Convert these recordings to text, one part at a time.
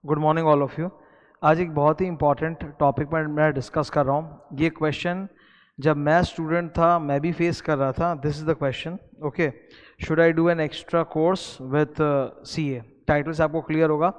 Good morning all of you. आज एक बहुत ही इंपॉर्टेंट टॉपिक पर मैं डिस्कस कर रहा हूँ। ये क्वेश्चन जब मैं स्टूडेंट था मैं भी फेस कर रहा था। This is the question, okay, should I do an extra course with CA. Title से आपको क्लियर होगा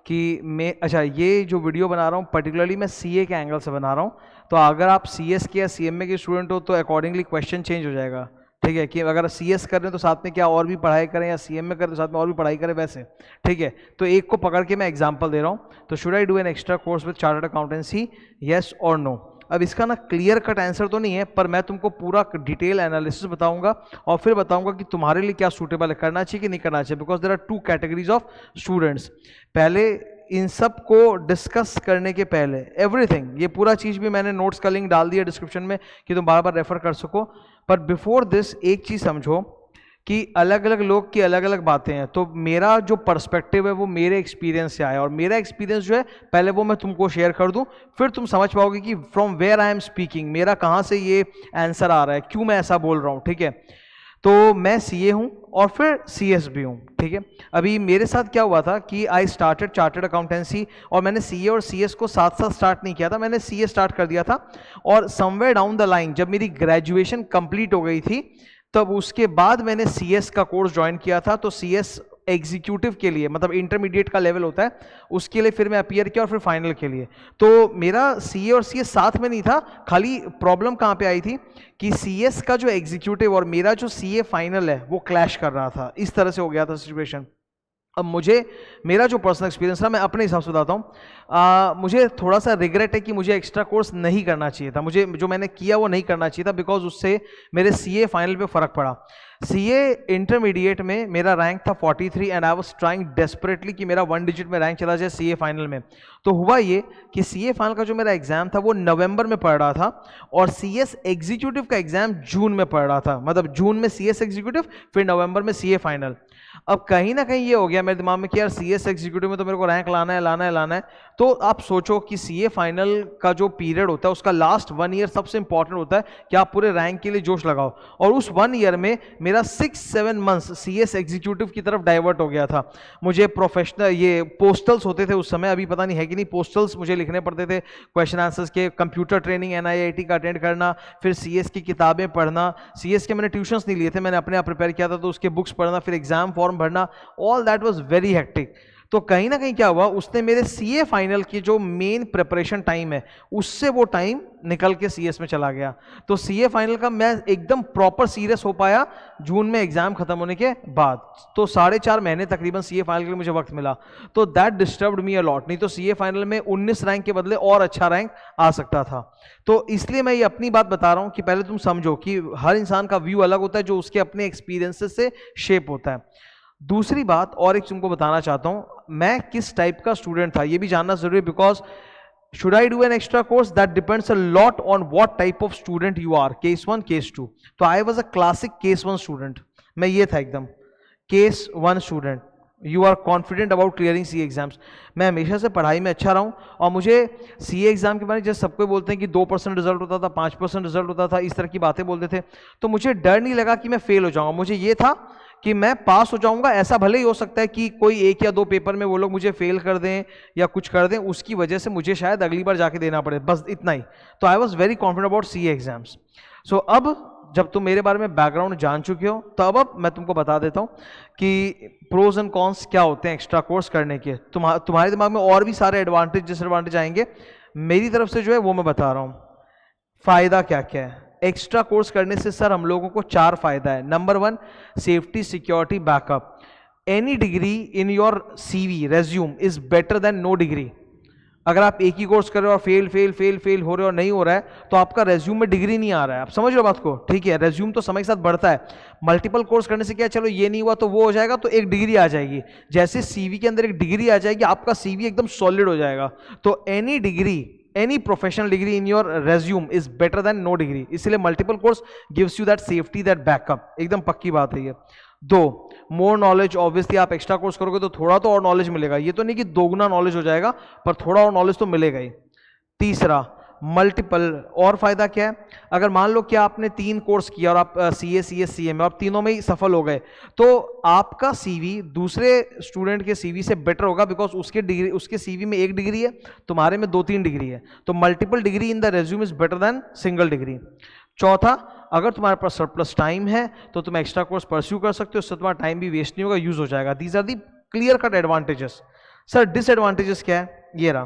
कि मैं, अच्छा, ये जो वीडियो बना रहा हूँ पर्टिकुलरली मैं सीए के एंगल से बना रहा हूँ। तो अगर आप सीएस के या सीएमए के स्टूडेंट हो तो अकॉर्डिंगली क्वेश्चन चेंज हो जाएगा। ठीक है, कि अगर सीएस कर रहे हैं तो साथ में क्या और भी पढ़ाई करें, या सीएमए करें तो साथ में और भी पढ़ाई करें, वैसे। ठीक है, तो एक को पकड़ के मैं एग्जांपल दे रहा हूँ। तो should I do an extra course with chartered accountancy, yes और नो। अब इसका ना क्लियर कट आंसर तो नहीं है, पर मैं तुमको पूरा डिटेल एनालिसिस बताऊंगा और फिर बताऊंगा कि तुम्हारे लिए क्या सूटेबल है, करना चाहिए कि नहीं करना चाहिए। Because there are two categories of students. पहले इन सब को डिस्कस करने के पहले एवरीथिंग, ये पूरा चीज भी मैंने नोट्स का लिंक डाल दिया डिस्क्रिप्शन में कि तुम बार बार रेफर कर सको। पर बिफोर दिस एक चीज समझो कि अलग अलग लोग की अलग अलग बातें हैं। तो मेरा जो पर्सपेक्टिव है वो मेरे एक्सपीरियंस से आया, और मेरा एक्सपीरियंस जो है पहले वो मैं तुमको शेयर कर दूं, फिर तुम समझ पाओगे कि from where I am speaking, मेरा कहाँ से ये आंसर आ रहा है, क्यों मैं ऐसा बोल रहा हूँ। ठीक है, तो मैं सीए हूँ और फिर सीएस भी हूँ। ठीक है, अभी मेरे साथ क्या हुआ था कि आई स्टार्टेड चार्टर्ड अकाउंटेंसी, और मैंने सीए और सीएस को साथ साथ स्टार्ट नहीं किया था, मैंने सीए स्टार्ट कर दिया था। और समवेयर डाउन द लाइन जब मेरी ग्रेजुएशन कंप्लीट हो गई थी, तब उसके बाद मैंने सीएस का कोर्स ज्वाइन किया था। तो सीएस एग्जीक्यूटिव के लिए, मतलब इंटरमीडिएट का लेवल होता है, उसके लिए फिर मैं अपीयर किया और फिर फाइनल के लिए। तो मेरा सीए और सीएस साथ में नहीं था। खाली प्रॉब्लम कहाँ पे आई थी कि सीएस का जो एग्जीक्यूटिव और मेरा जो सीए फाइनल है वो क्लैश कर रहा था। इस तरह से हो गया था सिचुएशन। अब मुझे, मेरा जो पर्सनल एक्सपीरियंस था मैं अपने हिसाब से बताता हूँ, मुझे थोड़ा सा रिग्रेट है कि मुझे एक्स्ट्रा कोर्स नहीं करना चाहिए था। मुझे जो मैंने किया वो नहीं करना चाहिए था, बिकॉज उससे मेरे सीए फाइनल पे फर्क पड़ा। सीए इंटरमीडिएट में मेरा रैंक था 43 and I was trying desperately कि मेरा 1 डिजिट में रैंक चला जाए सीए फाइनल में। तो हुआ ये कि सीए फाइनल का जो मेरा एग्जाम था वो नवंबर में पड़ रहा था, और सीएस एग्जीक्यूटिव का एग्जाम जून में पड़ रहा था। मतलब जून में सीएस एग्जीक्यूटिव, फिर नवंबर में सीए फाइनल। अब कहीं ना कहीं ये हो गया मेरे दिमाग में कि यार सीएस एग्जीक्यूटिव में तो मेरे को रैंक लाना है, लाना है, लाना है। तो आप सोचो कि सीए फाइनल का जो पीरियड होता है उसका लास्ट 1 ईयर सबसे इंपॉर्टेंट होता है कि आप पूरे रैंक के लिए जोश लगाओ। और उस 1 ईयर में मेरा 6-7 मंथ्स सीएस एग्जीक्यूटिव की तरफ डाइवर्ट हो गया था। मुझे प्रोफेशनल, ये पोस्टल्स होते थे उस समय, अभी पता नहीं है कि नहीं, पोस्टल्स मुझे लिखने पड़ते थे क्वेश्चन आंसर्स के, कंप्यूटर ट्रेनिंग एनआईआईटी का अटेंड करना, फिर सीएस की किताबें पढ़ना। सीएस के मैंने ट्यूशंस नहीं लिए थे, मैंने अपने आप प्रिपेयर किया था, तो उसके बुक्स पढ़ना, फिर एग्जाम फॉर्म भरना, all that was very hectic. तो कहीं ना कहीं क्या हुआ, उसने मेरे सीए फाइनल की जो मेन प्रिपरेशन टाइम है उससे वो टाइम निकल के सीएस में चला गया। तो सीए फाइनल का मैं एकदम प्रॉपर सीरियस हो पाया जून में एग्जाम खत्म होने के बाद। तो 4.5 महीने तकरीबन सीए फाइनल के लिए मुझे वक्त मिला। तो दैट डिस्टर्ब्ड मी अलॉट। नहीं तो सीए फाइनल में 19 रैंक के बदले और अच्छा रैंक आ सकता था। तो इसलिए मैं ये अपनी बात बता रहा हूं कि पहले तुम समझो कि हर इंसान का व्यू अलग होता है, जो उसके अपने एक्सपीरियंसेस से शेप होता है। दूसरी बात और एक तुमको बताना चाहता हूं, मैं किस टाइप का स्टूडेंट था ये भी जानना जरूरी है। Because should I do an extra course, that depends a lot on what type of student you are, case 1 case 2। तो I was a classic case 1 student, मैं ये था एकदम case 1 student। You are confident about clearing C exams. मैं हमेशा से पढ़ाई में अच्छा रहा हूँ, और मुझे सी एग्जाम के बारे में जैसे सबको बोलते हैं कि 2% रिजल्ट होता था, 5% रिजल्ट होता था, इस तरह की बातें बोलते थे। तो मुझे डर नहीं लगा कि मैं फेल हो जाऊंगा। मुझे ये था कि मैं पास हो जाऊंगा। ऐसा भले ही हो सकता है कि कोई 1 या 2 पेपर में वो लोग मुझे फेल कर दें या कुछ कर दें, उसकी वजह से मुझे शायद अगली बार जाके देना पड़े, बस इतना ही। तो I was very confident about these exams. So अब जब तुम मेरे बारे में बैकग्राउंड जान चुके हो, तो अब मैं तुमको बता देता हूं कि प्रोज एंड कॉन्स क्या होते हैं एक्स्ट्रा कोर्स करने के। तुम्हारे दिमाग में और भी सारे एडवांटेज डिसएडवांटेज आएंगे, मेरी तरफ से जो है वो मैं बता रहा हूं। फायदा क्या क्या है एक्स्ट्रा कोर्स करने से? सर हम लोगों को 4 फायदा है। Number 1, safety, security, backup. Any degree in your CV resume is better than no degree. अगर आप एक ही कोर्स कर रहे हो और फेल फेल फेल फेल हो रहे हो और नहीं हो रहा है, तो आपका रेज्यूम में डिग्री नहीं आ रहा है। आप समझ रहे हो बात को? ठीक है, रेज्यूम तो समय के साथ बढ़ता है। मल्टीपल कोर्स करने से क्या, चलो ये नहीं हुआ तो वो हो जाएगा, तो एक डिग्री आ जाएगी। जैसे सीवी के अंदर एक डिग्री आ जाएगी, आपका सीवी एकदम सॉलिड हो जाएगा। तो any degree, any professional degree in your resume is better than no degree. इसलिए multiple course gives you that safety, that backup. एकदम पक्की बात है ये। 2, मोर नॉलेज। ऑब्वियसली आप एक्स्ट्रा कोर्स करोगे तो थोड़ा तो और नॉलेज मिलेगा। ये तो नहीं कि दोगुना नॉलेज हो जाएगा, पर थोड़ा और नॉलेज तो मिलेगा ही। तीसरा, मल्टीपल। और फायदा क्या है, अगर मान लो कि आपने 3 कोर्स किया और आप CA CS CA में, आप तीनों में ही सफल हो गए, तो आपका CV दूसरे स्टूडेंट के CV से बेटर होगा, बिकॉज उसके CV में 1 डिग्री है, तुम्हारे में 2-3 डिग्री है, तो multiple degree in the resume is better then single degree. चौथा, अगर तुम्हारे पास सरप्लस टाइम है तो तुम एक्स्ट्रा कोर्स परस्यू कर सकते हो, उससे तुम्हारा टाइम भी वेस्ट नहीं होगा, यूज हो जाएगा। These are the clear cut advantages. Sir disadvantages क्या है, ये रहा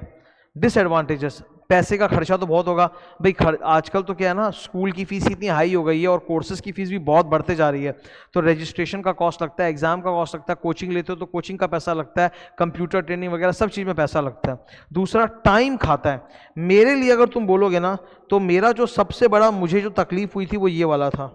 डिसएडवांटेजेस। पैसे का खर्चा तो बहुत होगा भाई, आजकल तो क्या है ना, स्कूल की फीस इतनी हाई हो गई है और कोर्सेज की फीस भी बहुत बढ़ते जा रही है, तो रजिस्ट्रेशन का कॉस्ट लगता है, एग्जाम का कॉस्ट लगता है, कोचिंग लेते हो तो कोचिंग का पैसा लगता है, कंप्यूटर ट्रेनिंग वगैरह सब चीज़ में पैसा लगता है। दूसरा, टाइम खाता है। मेरे लिए अगर तुम बोलोगे ना, तो मेरा जो सबसे बड़ा मुझे जो तकलीफ हुई थी वो ये वाला था,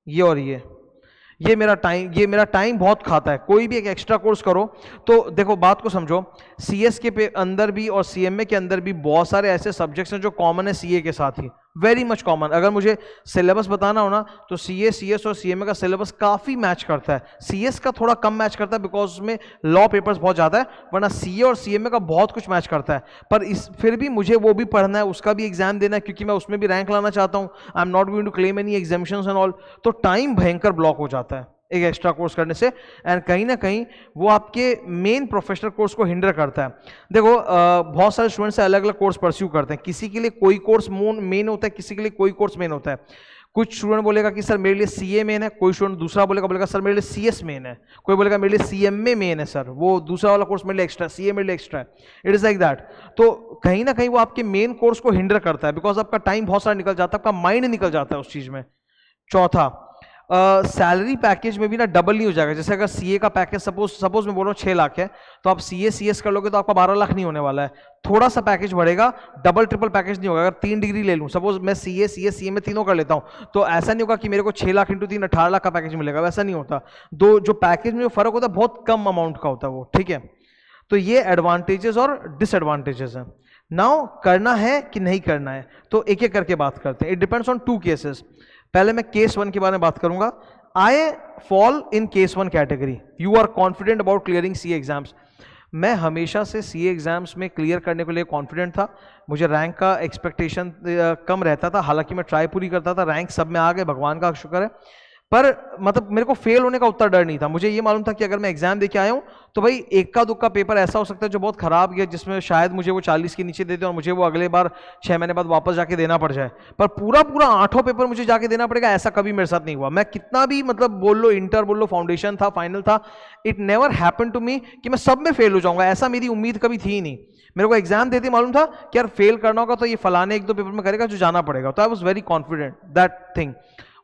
ये और ये मेरा टाइम बहुत खाता है। कोई भी एक एक्स्ट्रा कोर्स करो तो देखो, बात को समझो, CS के अंदर भी और CMA के अंदर भी बहुत सारे ऐसे सब्जेक्ट्स हैं जो कॉमन है CA के साथ ही, वेरी मच कॉमन। अगर मुझे सिलेबस बताना हो ना, तो CA CS और CMA का सिलेबस काफ़ी मैच करता है। CS का थोड़ा कम मैच करता है बिकॉज उसमें लॉ पेपर्स बहुत ज़्यादा है, वरना CA और CMA का बहुत कुछ मैच करता है। पर फिर भी मुझे वो भी पढ़ना है, उसका भी एग्जाम देना है, क्योंकि मैं उसमें भी रैंक लाना चाहता हूँ। I am not going to claim any examinations and all. तो टाइम भयंकर ब्लॉक हो जाता है एक एक्स्ट्रा कोर्स करने से, एंड कहीं ना कहीं वो आपके मेन प्रोफेशनल कोर्स को हिंडर करता है। देखो बहुत सारे स्टूडेंट्स अलग अलग कोर्स परस्यू करते हैं, किसी के लिए कोई कोर्स मेन होता है, किसी के लिए कोई कोर्स मेन होता है। कुछ स्टूडेंट बोलेगा कि सर मेरे लिए CA मेन है, कोई स्टूडेंट दूसरा बोलेगा सर मेरे लिए CS मेन है, कोई बोलेगा मेरे लिए CMA मेन है, सर वो दूसरा वाला कोर्स मेरे लिए एक्स्ट्रा, CA मेरे लिए एक्स्ट्रा है। It is like that. तो कहीं ना कहीं वो आपके मेन कोर्स को हिंडर करता है, बिकॉज आपका टाइम बहुत सारा निकल जाता है, आपका माइंड निकल जाता है उस चीज में। चौथा, सैलरी पैकेज में भी ना डबल नहीं हो जाएगा। जैसे अगर CA का पैकेज सपोज मैं बोल रहा हूँ 6 लाख है, तो आप CA CS कर लोगे तो आपका 12 लाख नहीं होने वाला है, थोड़ा सा पैकेज बढ़ेगा, डबल ट्रिपल पैकेज नहीं होगा। अगर 3 डिग्री ले लूँ, सपोज मैं CA CS CA में तीनों कर लेता हूँ, तो ऐसा नहीं होगा कि मेरे को 6 लाख इंटू 3 18 लाख का पैकेज मिलेगा, वैसा नहीं होता। जो पैकेज में जो फर्क होता है बहुत कम अमाउंट का होता है वो, ठीक है। तो ये एडवांटेजेस और डिसएडवांटेजेस हैं। नाउ करना है कि नहीं करना है, तो एक एक करके बात करते हैं। It depends on 2 cases. पहले मैं केस 1 के बारे में बात करूंगा। I fall in case 1 category. You are confident about clearing CA exams. मैं हमेशा से CA एग्जाम्स में क्लियर करने के लिए कॉन्फिडेंट था। मुझे रैंक का एक्सपेक्टेशन कम रहता था, हालांकि मैं ट्राई पूरी करता था, रैंक सब में आ गए, भगवान का शुक्र है। पर मतलब मेरे को फेल होने का उतना डर नहीं था। मुझे ये मालूम था कि अगर मैं एग्जाम देके आया हूँ तो भाई इक्का दुक्का पेपर ऐसा हो सकता है जो बहुत खराब गया, जिसमें शायद मुझे वो 40 के नीचे देते और मुझे वो अगले बार 6 महीने बाद वापस जाके देना पड़ जाए। पर पूरा 8 पेपर मुझे जाके देना पड़ेगा, ऐसा कभी मेरे साथ नहीं हुआ। मैं कितना भी मतलब बोल लो इंटर बोल लो फाउंडेशन था, फाइनल था, it never happen to me कि मैं सब में फेल हो जाऊंगा, ऐसा मेरी उम्मीद कभी थी ही नहीं। मेरे को एग्जाम देते मालूम था कि यार फेल करना होगा तो ये फलाने 1-2 पेपर में करेगा जो जाना पड़ेगा। तो I was very confident that thing.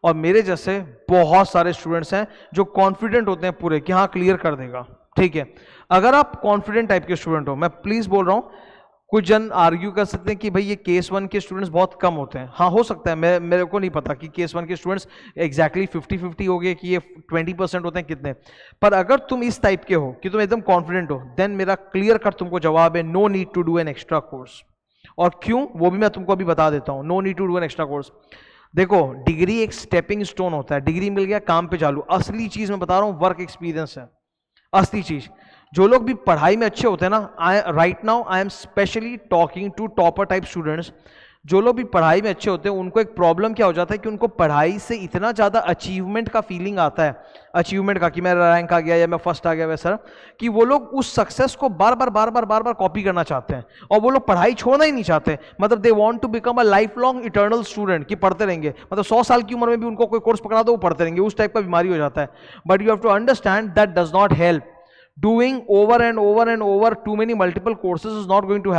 और मेरे जैसे बहुत सारे स्टूडेंट्स हैं जो कॉन्फिडेंट होते हैं पूरे कि हाँ क्लियर कर देगा, ठीक है। अगर आप कॉन्फिडेंट टाइप के स्टूडेंट हो, मैं प्लीज बोल रहा हूं, कुछ जन आर्ग्यू कर सकते हैं कि भाई ये केस 1 के स्टूडेंट्स बहुत कम होते हैं। हाँ हो सकता है, मेरे को नहीं पता कि केस 1 के स्टूडेंट्स एग्जैक्टली 50-50 हो गए कि ये 20% होते हैं कितने। पर अगर तुम इस टाइप के हो कि तुम एकदम कॉन्फिडेंट हो, देन मेरा क्लियर कट तुमको जवाब है, no need to do an extra course. और क्यों, वो भी मैं तुमको अभी बता देता हूं। No need to do an extra course. देखो डिग्री एक स्टेपिंग स्टोन होता है, डिग्री मिल गया काम पे चालू। असली चीज मैं बता रहा हूं वर्क एक्सपीरियंस है असली चीज। जो लोग भी पढ़ाई में अच्छे होते हैं ना, right now I am specially talking to topper type students. जो लोग भी पढ़ाई में अच्छे होते हैं उनको एक प्रॉब्लम क्या हो जाता है कि उनको पढ़ाई से इतना ज़्यादा अचीवमेंट का फीलिंग आता है, अचीवमेंट का कि मेरा रैंक आ गया या मैं फर्स्ट आ गया वैसा, कि वो लोग उस सक्सेस को बार बार कॉपी करना चाहते हैं और वो लोग पढ़ाई छोड़ना ही नहीं चाहते। मतलब they want to become a life long eternal student, कि पढ़ते रहेंगे, मतलब 100 साल की उम्र में भी उनको कोई कोर्स पकड़ा दो वो पढ़ते रहेंगे, उस टाइप का बीमारी हो जाता है। But you have to understand that does not help. Doing over and over too many multiple courses is not going to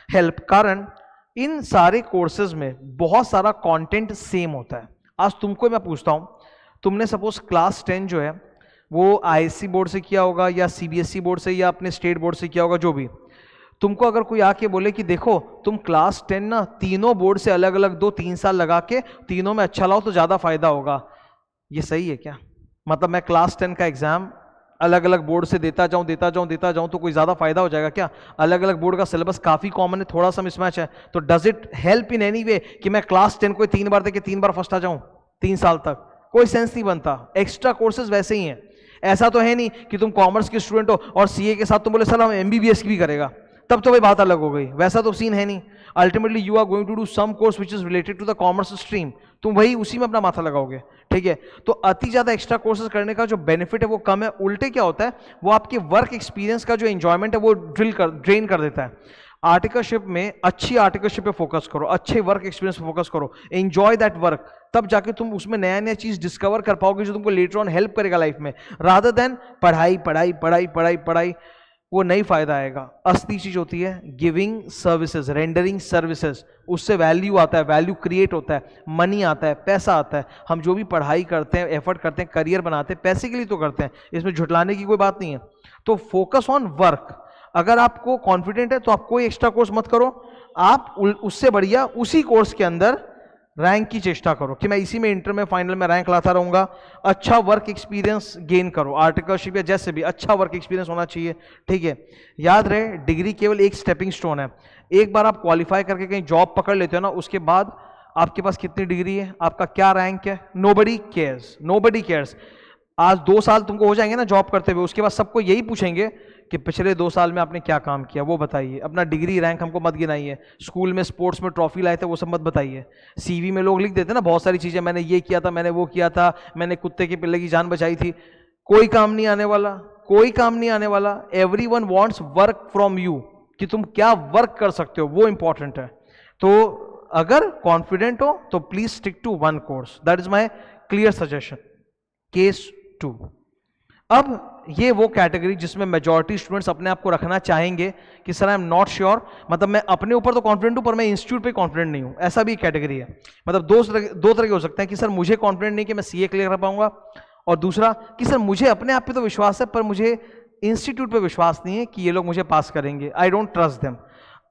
help. कारण इन सारे कोर्सेज में बहुत सारा कंटेंट सेम होता है। आज तुमको मैं पूछता हूं, तुमने सपोज क्लास 10 जो है वो ISC बोर्ड से किया होगा या CBSE बोर्ड से या अपने स्टेट बोर्ड से किया होगा, जो भी। तुमको अगर कोई आके बोले कि देखो तुम क्लास 10 ना तीनों बोर्ड से अलग अलग 2-3 साल लगा के तीनों में अच्छा लाओ तो ज्यादा फायदा होगा, ये सही है क्या? मतलब मैं क्लास 10 का एग्जाम अलग अलग बोर्ड से देता जाऊं तो कोई ज्यादा फायदा हो जाएगा क्या? अलग अलग बोर्ड का सिलेबस काफी कॉमन है, थोड़ा सा मिसमैच है, तो does it help in any way कि मैं क्लास 10 को 3 बार दे के 3 बार फर्स्ट आ जाऊं 3 साल तक? कोई सेंस नहीं बनता। एक्स्ट्रा कोर्सेज वैसे ही हैं। ऐसा तो है नहीं कि तुम कॉमर्स के स्टूडेंट हो और CA के साथ तुम बोले सर हम MBBS भी करेगा, तब तो भाई बात अलग हो गई, वैसा तो सीन है नहीं। Ultimately you are going to do some course which is related to the commerce stream, तुम वही उसी में अपना माथा लगाओगे, ठीक है। तो अति ज्यादा एक्स्ट्रा कोर्सेज करने का जो बेनिफिट है वो कम है, उल्टे क्या होता है वो आपके वर्क एक्सपीरियंस का जो एंजॉयमेंट है वो ड्रेन कर देता है। आर्टिकलशिप में अच्छी आर्टिकलशिप पे फोकस करो, अच्छे वर्क एक्सपीरियंस पे फोकस करो, एंजॉय दैट वर्क, तब जाके तुम उसमें नया नया चीज डिस्कवर कर पाओगे जो तुमको लेटर ऑन हेल्प करेगा लाइफ में, रादर देन पढ़ाई पढ़ाई पढ़ाई पढ़ाई पढ़ाई, वो नहीं फायदा आएगा। असली चीज होती है गिविंग सर्विसेज, रेंडरिंग सर्विसेज, उससे वैल्यू आता है, वैल्यू क्रिएट होता है, मनी आता है, पैसा आता है। हम जो भी पढ़ाई करते हैं, एफर्ट करते हैं, करियर बनाते हैं, पैसे के लिए तो करते हैं, इसमें झुटलाने की कोई बात नहीं है। तो फोकस ऑन वर्क। अगर आपको कॉन्फिडेंट है तो आप कोई एक्स्ट्रा कोर्स मत करो, आप उससे बढ़िया उसी कोर्स के अंदर रैंक की चेष्टा करो कि मैं इसी में इंटर में फाइनल में रैंक लाता रहूंगा। अच्छा वर्क एक्सपीरियंस गेन करो, आर्टिकलशिप या जैसे भी अच्छा वर्क एक्सपीरियंस होना चाहिए, ठीक है। याद रहे डिग्री केवल एक स्टेपिंग स्टोन है। एक बार आप क्वालिफाई करके कहीं जॉब पकड़ लेते हो ना, उसके बाद आपके पास कितनी डिग्री है, आपका क्या रैंक है, नोबडी केयर्स, नोबडी केयर्स। आज 2 साल तुमको हो जाएंगे ना जॉब करते हुए, उसके बाद सबको यही पूछेंगे कि पिछले 2 साल में आपने क्या काम किया, वो बताइए। अपना डिग्री रैंक हमको मत गिनाइए, स्कूल में स्पोर्ट्स में ट्रॉफी लाए थे वो सब मत बताइए। सीवी में लोग लिख देते ना बहुत सारी चीजें, मैंने ये किया था, मैंने वो किया था, मैंने कुत्ते के पिल्ले की जान बचाई थी। कोई काम नहीं आने वाला, कोई काम नहीं आने वाला। Everyone wants work from you, कि तुम क्या वर्क कर सकते हो, वो इंपॉर्टेंट है। तो अगर कॉन्फिडेंट हो तो please stick to one course, that is my clear suggestion. Case 2। अब ये वो कैटेगरी जिसमें मेजॉरिटी स्टूडेंट्स अपने आप को रखना चाहेंगे कि sir I am not sure, मतलब मैं अपने ऊपर तो कॉन्फिडेंट हूं पर मैं इंस्टीट्यूट पे कॉन्फिडेंट नहीं हूं, ऐसा भी कैटेगरी है। मतलब दो तरह के हो सकते हैं कि सर मुझे कॉन्फिडेंट नहीं कि मैं सीए क्लियर कर पाऊंगा, और दूसरा कि सर मुझे अपने आप पे तो विश्वास है पर मुझे इंस्टीट्यूट पे विश्वास नहीं है कि ये लोग मुझे पास करेंगे, आई डोंट ट्रस्ट देम।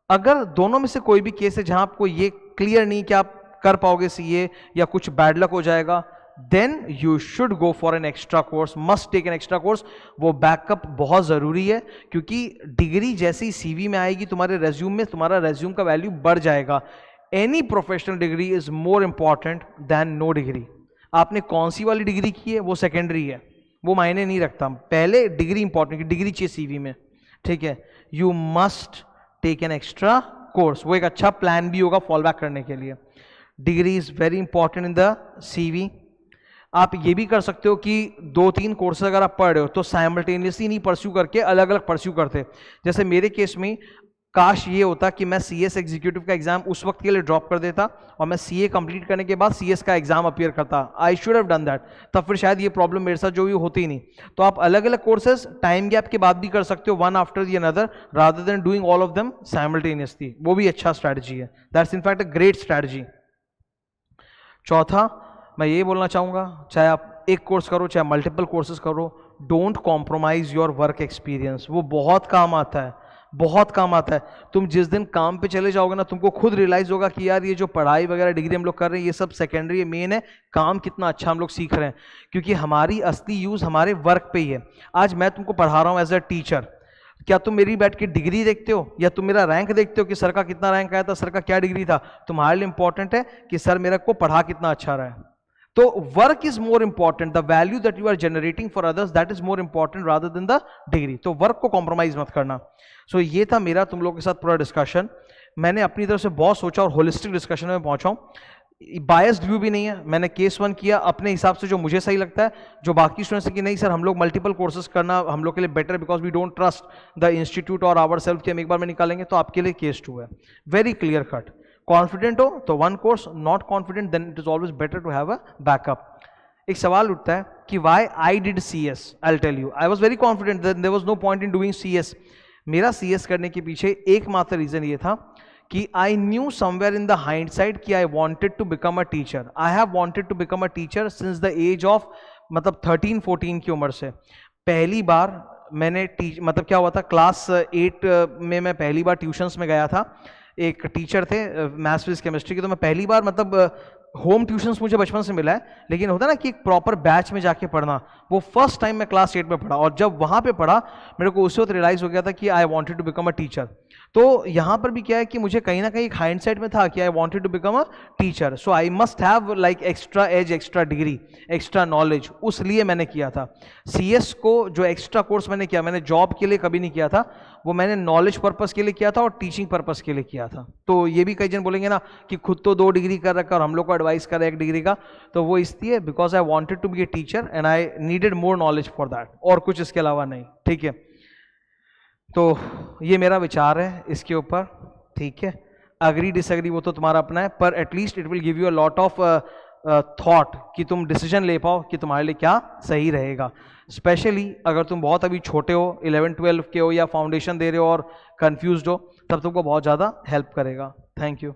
अगर दोनों में से कोई भी केस है जहां आपको ये क्लियर नहीं कि आप कर पाओगे सीए या कुछ बैड लक हो जाएगा, then you should go for an extra course, must take an extra course। वो बैकअप बहुत जरूरी है, क्योंकि डिग्री जैसे ही सीवी में आएगी तुम्हारे रेज्यूम में, तुम्हारा रेज्यूम का वैल्यू बढ़ जाएगा। Any professional degree is more important than no degree. आपने कौन सी वाली डिग्री की है वो सेकेंडरी है, वो मायने नहीं रखता। पहले डिग्री इंपॉर्टेंट, डिग्री चाहिए सीवी में, ठीक है। You must take an extra course, वो एक अच्छा प्लान भी होगा फॉल बैक करने के लिए। Degree is very important in the CV. आप ये भी कर सकते हो कि 2-3 कोर्सेज अगर आप पढ़ रहे हो तो साइमल्टेनियसली नहीं परस्यू करके अलग अलग परस्यू करते। जैसे मेरे केस में काश ये होता कि मैं सीएस एग्जीक्यूटिव का एग्जाम उस वक्त के लिए ड्रॉप कर देता और मैं सीए कंप्लीट करने के बाद सीएस का एग्जाम अपीयर करता। I should have done that, तब फिर शायद ये प्रॉब्लम मेरे साथ जो भी होती ही नहीं। तो आप अलग अलग कोर्सेज टाइम गैप के बाद भी कर सकते हो, one after the another, rather than doing all of them simultaneously. वो भी अच्छा स्ट्रैटेजी है, that's in fact a great strategy. चौथा मैं ये बोलना चाहूँगा, चाहे आप एक कोर्स करो चाहे मल्टीपल कोर्सेज करो, don't compromise your work experience. वो बहुत काम आता है, बहुत काम आता है। तुम जिस दिन काम पे चले जाओगे ना, तुमको खुद रियलाइज होगा कि यार ये जो पढ़ाई वगैरह डिग्री हम लोग कर रहे हैं ये सब सेकेंडरी है, मेन है काम कितना अच्छा हम लोग सीख रहे हैं, क्योंकि हमारी असली यूज हमारे वर्क पे ही है। आज मैं तुमको पढ़ा रहा हूँ एज अ टीचर, क्या तुम मेरी बैठ के डिग्री देखते हो या तुम मेरा रैंक देखते हो कि सर का कितना रैंक आया था, सर का क्या डिग्री था? तुम्हारे लिए इंपॉर्टेंट है कि सर मेरे को पढ़ा कितना अच्छा रहा है। तो work is more important, the value that you are generating for others, that is more important rather than the degree. तो वर्क को कॉम्प्रोमाइज मत करना। सो ये था मेरा तुम लोगों के साथ पूरा डिस्कशन। मैंने अपनी तरफ से बहुत सोचा और होलिस्टिक डिस्कशन में पहुंचा हूं, बायस्ड व्यू भी नहीं है। मैंने केस 1 किया अपने हिसाब से जो मुझे सही लगता है, जो बाकी स्टूडेंट्स कि नहीं सर हम लोग मल्टीपल कोर्सेज करना हम लोग के लिए better because we don't trust the institute और आवर सेल्फ कि हम एक बार में निकालेंगे, तो आपके लिए केस 2 है। Very clear cut. कॉन्फिडेंट हो तो one course, not confident then it is always better to have a backup. एक सवाल उठता है कि why I did CS. I will tell you, I was very confident that there was no point in doing CS. मेरा CS करने के पीछे एकमात्र रीजन ये था कि I knew somewhere in the hindsight कि I wanted to become a teacher. I have wanted to become a teacher since the age of मतलब 13-14 की उम्र से। पहली बार मैंने मतलब क्या हुआ था, क्लास 8 में मैं पहली बार ट्यूशंस में गया था। एक टीचर थे मैथ्स फिजिक्स केमिस्ट्री के, तो मैं पहली बार मतलब होम ट्यूशंस मुझे बचपन से मिला है, लेकिन होता है ना कि एक प्रॉपर बैच में जाके पढ़ना, वो फर्स्ट टाइम मैं क्लास 8 में पढ़ा। और जब वहाँ पे पढ़ा मेरे को उस वक्त रियलाइज हो गया था कि I wanted to become a teacher. तो यहाँ पर भी क्या है कि मुझे कहीं ना कहीं एक हाइंडसाइट में था कि I wanted to become a teacher, so I must have like extra edge, extra degree, extra knowledge, उस लिए मैंने किया था। सीएस को जो एक्स्ट्रा कोर्स मैंने किया, मैंने जॉब के लिए कभी नहीं किया था, वो मैंने नॉलेज पर्पस के लिए किया था और टीचिंग पर्पस के लिए किया था। तो ये भी कई जन बोलेंगे ना कि खुद तो 2 डिग्री कर रखा और हम लोग को एडवाइस कर रहे 1 डिग्री का, तो वो इसलिए because I wanted to be a teacher and I needed more knowledge for that, और कुछ इसके अलावा नहीं। ठीक है, तो ये मेरा विचार है इसके ऊपर। ठीक है, अग्री डिसएग्री वो तो तुम्हारा अपना है, पर at least it will give you a lot of thought कि तुम डिसीजन ले पाओ कि तुम्हारे लिए क्या सही रहेगा। स्पेशली अगर तुम बहुत अभी छोटे हो, 11-12 के हो या फाउंडेशन दे रहे हो और कंफ्यूज्ड हो, तब तुमको बहुत ज़्यादा हेल्प करेगा। Thank you.